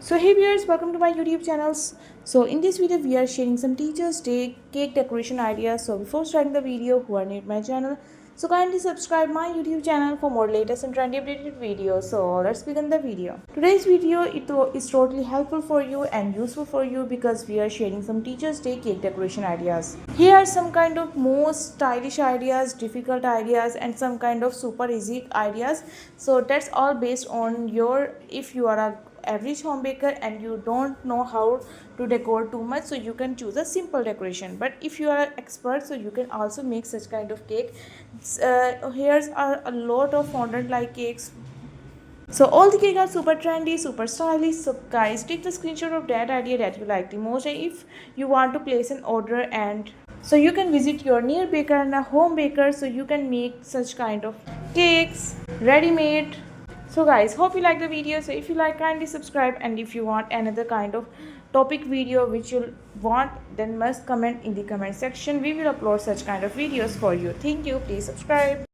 So hey viewers, welcome to my YouTube channels. So in this video we are sharing some Teachers Day cake decoration ideas. So before starting the video, who are new to my channel, so kindly subscribe my YouTube channel for more latest and trendy updated videos. So let's begin the video. Today's video is totally helpful for you and useful for you because we are sharing some Teachers Day cake decoration ideas. Here are some kind of most stylish ideas, difficult ideas, and some kind of super easy ideas. So that's all based on your, if you are a average home baker and you don't know how to decor too much, so you can choose a simple decoration. But if you are an expert, so you can also make such kind of cake. Here's are a lot of fondant like cakes. So all the cake are super trendy, super stylish. So guys, take the screenshot of that idea that you like the most, and if you want to place an order, and so you can visit your near baker and a home baker, so you can make such kind of cakes ready made. So guys, hope you like the video. So if you like, kindly subscribe, and if you want another kind of topic video which you want, then must comment in the comment section. We will upload such kind of videos for you. Thank you. Please subscribe.